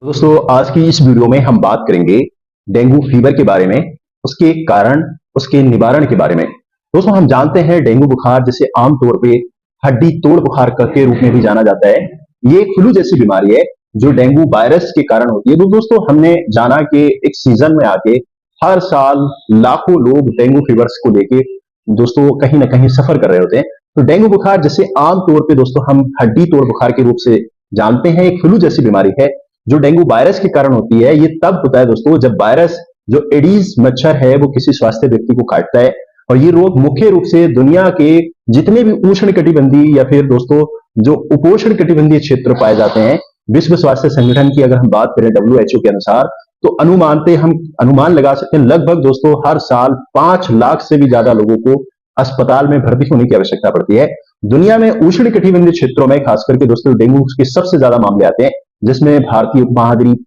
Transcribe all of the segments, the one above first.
दोस्तों आज की इस वीडियो में हम बात करेंगे डेंगू फीवर के बारे में, उसके कारण, उसके निवारण के बारे में। दोस्तों हम जानते हैं डेंगू बुखार जिसे आमतौर पे हड्डी तोड़ बुखार के रूप में भी जाना जाता है। ये एक फ्लू जैसी बीमारी है जो डेंगू वायरस के कारण होती है। तो दोस्तों हमने जाना कि एक सीजन में आके हर साल लाखों लोग डेंगू फीवर्स को लेके दोस्तों कहीं ना कहीं सफर कर रहे होते हैं। तो डेंगू बुखार जिसे आमतौर पे दोस्तों हम हड्डी तोड़ बुखार के रूप से जानते हैं, एक फ्लू जैसी बीमारी है जो डेंगू वायरस के कारण होती है। ये तब होता है दोस्तों जब वायरस जो एडीज मच्छर है वो किसी स्वास्थ्य व्यक्ति को काटता है। और ये रोग मुख्य रूप से दुनिया के जितने भी उष्ण कटिबंधीय या फिर दोस्तों जो उपोष्ण कटिबंधीय क्षेत्र पाए जाते हैं, विश्व स्वास्थ्य संगठन की अगर हम बात करें WHO के अनुसार, तो हम अनुमान लगा सकते हैं लगभग दोस्तों हर साल 5 लाख से भी ज्यादा लोगों को अस्पताल में भर्ती होने की आवश्यकता पड़ती है। दुनिया में उष्ण कटिबंधीय क्षेत्रों में खास करके दोस्तों डेंगू के सबसे ज्यादा मामले आते हैं, जिसमें भारतीय उपमहाद्वीप,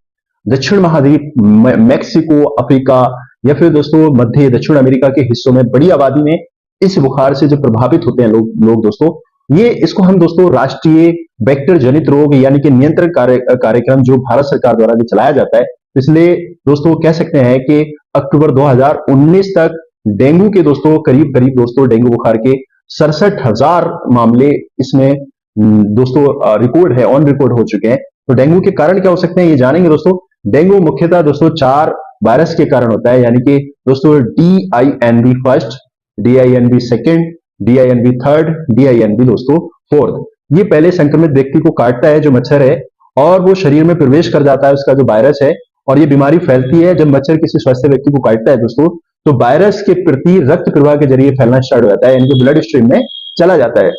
दक्षिण महाद्वीप, मैक्सिको, अफ्रीका या फिर दोस्तों मध्य दक्षिण अमेरिका के हिस्सों में बड़ी आबादी में इस बुखार से जो प्रभावित होते हैं लोग दोस्तों, ये इसको हम दोस्तों राष्ट्रीय वेक्टर जनित रोग यानी कि नियंत्रण कार्यक्रम जो भारत सरकार द्वारा भी चलाया जाता है, इसलिए दोस्तों कह सकते हैं कि अक्टूबर 2019 तक डेंगू के दोस्तों करीब करीब दोस्तों डेंगू बुखार के 67,000 मामले इसमें दोस्तों रिकॉर्ड है, ऑन रिकॉर्ड हो चुके हैं। तो डेंगू के कारण क्या हो सकते हैं ये जानेंगे दोस्तों। डेंगू मुख्यतः दोस्तों 4 वायरस के कारण होता है, यानी कि दोस्तों DINV first, DINV second, DINV third, DINV दोस्तों फोर्थ। ये पहले संक्रमित व्यक्ति को काटता है जो मच्छर है, और वो शरीर में प्रवेश कर जाता है उसका जो वायरस है, और ये बीमारी फैलती है जब मच्छर किसी स्वस्थ व्यक्ति को काटता है दोस्तों, तो वायरस के प्रति रक्त प्रवाह के जरिए फैलना स्टार्ट हो जाता है, यानी कि ब्लड स्ट्रीम में चला जाता है।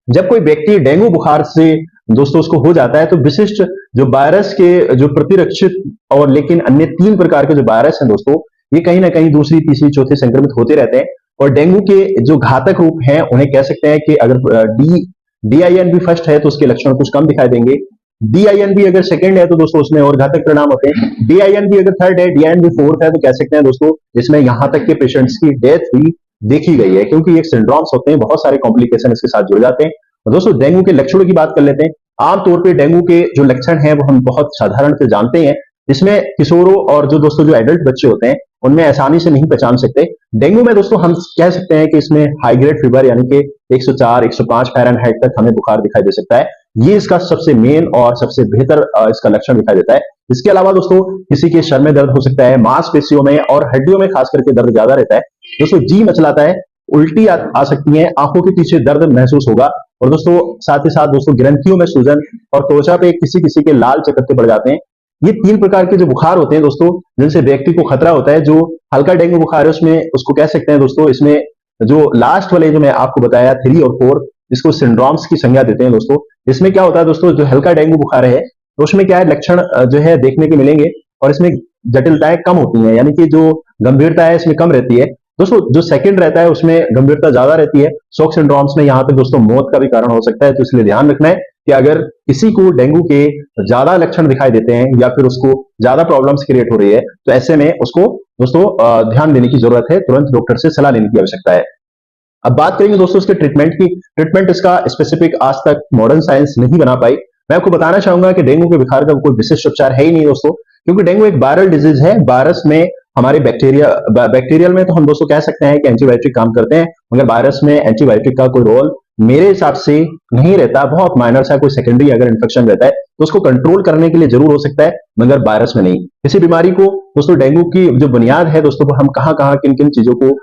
जब कोई व्यक्ति डेंगू बुखार से दोस्तों उसको हो जाता है तो विशिष्ट जो वायरस के जो प्रतिरक्षित और लेकिन अन्य 3 प्रकार के जो वायरस हैं दोस्तों, ये कहीं ना कहीं दूसरी तीसरी चौथी संक्रमित होते रहते हैं। और डेंगू के जो घातक रूप हैं उन्हें कह सकते हैं कि अगर DINV फर्स्ट है तो उसके लक्षण कुछ कम दिखाई देंगे, DINV अगर सेकंड है तो दोस्तों उसमें और घातक परिणाम होते हैं, DINV अगर थर्ड है, DINV फोर्थ है, तो कह सकते हैं दोस्तों इसमें यहां तक के पेशेंट्स की डेथ भी देखी गई है, क्योंकि ये सिंड्रोम्स होते हैं, बहुत सारे कॉम्प्लिकेशन इसके साथ जुड़ जाते हैं। और दोस्तों डेंगू के लक्षणों की बात कर लेते हैं। आमतौर पे डेंगू के जो लक्षण हैं वो हम बहुत साधारण से जानते हैं, इसमें किशोरों और जो दोस्तों जो एडल्ट बच्चे होते हैं उनमें आसानी से नहीं पहचान सकते। डेंगू में दोस्तों हम कह सकते हैं कि इसमें हाई ग्रेड फीवर यानी कि 104 105 फ़ारेनहाइट तक हमें बुखार दिखाई दे सकता है। ये इसका सबसे मेन और सबसे बेहतर इसका लक्षण दिखाई देता है। इसके अलावा दोस्तों किसी के सर में दर्द हो सकता है, मांसपेशियों में और हड्डियों में खास करके दर्द ज्यादा रहता है दोस्तों, जी मचलाता है, उल्टी आ सकती है, आंखों के पीछे दर्द महसूस होगा, और दोस्तों साथ ही साथ दोस्तों ग्रंथियों में सूजन और त्वचा पे किसी किसी के लाल चकत्ते पड़ जाते हैं। ये 3 प्रकार के जो बुखार होते हैं दोस्तों जिनसे व्यक्ति को खतरा होता है। जो हल्का डेंगू बुखार है उसमें उसको कह सकते हैं दोस्तों, इसमें जो लास्ट वाले जो मैं आपको बताया 3 और 4, इसको सिंड्रोम्स की संज्ञा देते हैं दोस्तों। इसमें क्या होता है दोस्तों, जो हल्का डेंगू बुखार है तो उसमें क्या है लक्षण जो है देखने के मिलेंगे, और इसमें जटिलताएं कम होती हैं, यानी कि जो गंभीरता है इसमें कम रहती है दोस्तों। जो सेकंड रहता है उसमें गंभीरता ज्यादा रहती है। शॉक सिंड्रोम्स में यहाँ पे दोस्तों मौत का भी कारण हो सकता है, तो इसलिए ध्यान रखना है कि अगर किसी को डेंगू के ज्यादा लक्षण दिखाई देते हैं या फिर उसको ज्यादा प्रॉब्लम्स क्रिएट हो रही है, तो ऐसे में उसको दोस्तों ध्यान देने की जरूरत है, तुरंत डॉक्टर से सलाह लेने की आवश्यकता है। अब बात करेंगे दोस्तों इसके ट्रीटमेंट की। ट्रीटमेंट इसका स्पेसिफिक आज तक मॉडर्न साइंस नहीं बना पाई। मैं आपको बताना चाहूंगा कि डेंगू के बुखार का कोई विशिष्ट उपचार है ही नहीं दोस्तों, क्योंकि डेंगू एक वायरल डिजीज है। वायरस में हमारे बैक्टीरियल में तो हम दोस्तों कह सकते हैं कि एंटीबायोटिक काम करते हैं, मगर वायरस में एंटीबायोटिक का कोई रोल मेरे हिसाब से नहीं रहता। बहुत माइनर सा कोई सेकेंडरी अगर इन्फेक्शन रहता है तो उसको कंट्रोल करने के लिए जरूर हो सकता है, मगर वायरस में नहीं। किसी बीमारी को दोस्तों डेंगू की जो बुनियाद है दोस्तों, हम कहां कहां किन किन चीजों को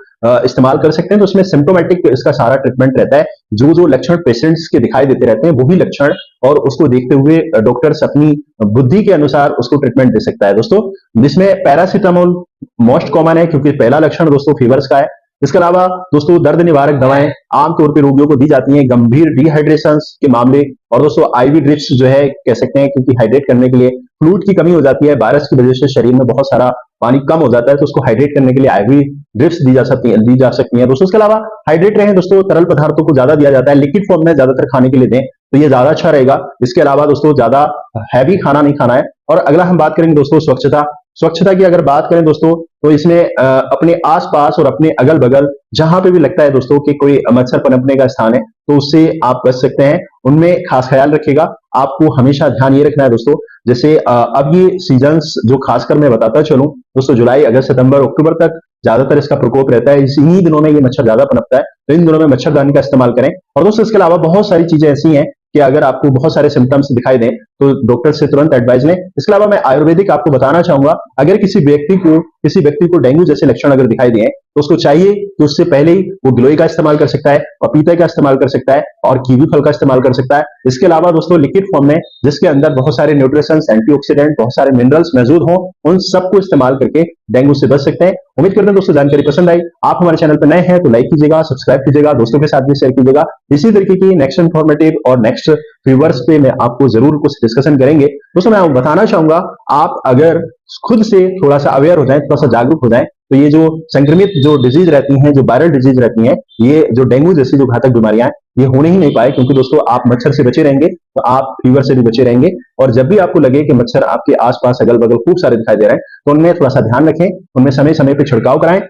इस्तेमाल कर सकते हैं, तो उसमें सिम्टोमेटिक इसका सारा ट्रीटमेंट रहता है। जो जो लक्षण पेशेंट्स के दिखाई देते रहते हैं वही लक्षण, और उसको देखते हुए डॉक्टर्स अपनी बुद्धि के अनुसार उसको ट्रीटमेंट दे सकता है दोस्तों। जिसमें पैरासीटामोल मोस्ट कॉमन है, क्योंकि पहला लक्षण दोस्तों फीवर्स का है। इसके अलावा दोस्तों दर्द निवारक दवाएं आमतौर पर रोगियों को दी जाती हैं गंभीर डिहाइड्रेशन के मामले, और दोस्तों आईवी ड्रिप्स जो है कह सकते हैं, क्योंकि हाइड्रेट करने के लिए फ्लूइड की कमी हो जाती है, वायरस की वजह से शरीर में बहुत सारा पानी कम हो जाता है, तो उसको हाइड्रेट करने के लिए आईवी ड्रिप्स दी जा सकती हैं दोस्तों। इसके अलावा हाइड्रेट रहे दोस्तों तरल पदार्थों को ज्यादा दिया जाता है, लिक्विड फॉर्म में ज्यादातर खाने के लिए दें तो ये ज्यादा अच्छा रहेगा। इसके अलावा दोस्तों ज्यादा हैवी खाना नहीं खाना है। और अगला हम बात करेंगे दोस्तों स्वच्छता। स्वच्छता की अगर बात करें दोस्तों, तो इसमें अपने आस-पास और अपने अगल-बगल जहाँ पे भी लगता है दोस्तों कि कोई मच्छर पनपने का स्थान है, तो उससे आप बच सकते हैं। उनमें खास ख्याल रखिएगा। आपको हमेशा ध्यान ये रखना है दोस्तों, जैसे अब ये सीजन्स जो खासकर मैं बताता चलूँ दोस्तों, जुलाई, अगस्त, सितंबर, अक्टूबर तक ज्यादातर इसका प्रकोप रहता है। इन्हीं दिनों में ये मच्छर ज्यादा पनपता है, तो इन दिनों में मच्छरदानी का इस्तेमाल करें। और दोस्तों इसके अलावा बहुत सारी चीजें ऐसी हैं कि अगर आपको बहुत सारे सिम्टम्स दिखाई दें तो डॉक्टर से तुरंत एडवाइस लें। इसके अलावा मैं आयुर्वेदिक आपको बताना चाहूंगा, अगर किसी व्यक्ति को डेंगू जैसे लक्षण अगर दिखाई दिए तो उसको चाहिए कि उससे पहले ही वो गिलोय का इस्तेमाल कर सकता है, पपीते का इस्तेमाल कर सकता है और कीवी फल का इस्तेमाल कर सकता है। इसके अलावा दोस्तों लिक्विड फॉर्म में जिसके अंदर बहुत सारे न्यूट्रिशंस, एंटीऑक्सीडेंट, बहुत सारे मिनरल्स मौजूद हों, उन सबको इस्तेमाल करके डेंगू से बच सकते हैं। उम्मीद करते हैं दोस्तों जानकारी पसंद आई। आप हमारे चैनल पर नए हैं तो लाइक कीजिएगा, सब्सक्राइब कीजिएगा, दोस्तों के साथ भी शेयर कीजिएगा। इसी तरीके की नेक्स्ट इन्फॉर्मेटिव और नेक्स्ट फीवर्स पे मैं आपको जरूर कुछ डिस्कशन करेंगे। दोस्तों मैं आपको बताना चाहूंगा, आप अगर खुद से थोड़ा सा अवेयर हो जाए, थोड़ा सा जागरूक हो जाए, तो ये जो संक्रमित जो डिजीज रहती हैं, जो वायरल डिजीज रहती हैं, ये जो डेंगू जैसी जो घातक बीमारियां हैं, ये होने ही नहीं पाए। क्योंकि दोस्तों आप मच्छर से बचे रहेंगे तो आप फीवर से भी बचे रहेंगे। और जब भी आपको लगे कि मच्छर आपके आसपास अगल बगल खूब सारे दिखाई दे रहे हैं, तो उनमें थोड़ा सा ध्यान रखें, उनमें समय समय पर छिड़काव कराएं।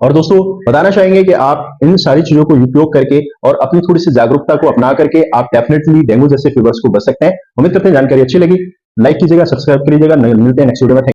और दोस्तों बताना चाहेंगे कि आप इन सारी चीजों को उपयोग करके और अपनी थोड़ी सी जागरूकता को अपना करके आप डेफिनेटली डेंगू जैसे फीवर्स को बच सकते हैं। उम्मीद करते हैं जानकारी अच्छी लगी। लाइक कीजिएगा, सब्सक्राइब कीजिएगा। मिलते हैं नेक्स्ट वीडियो में।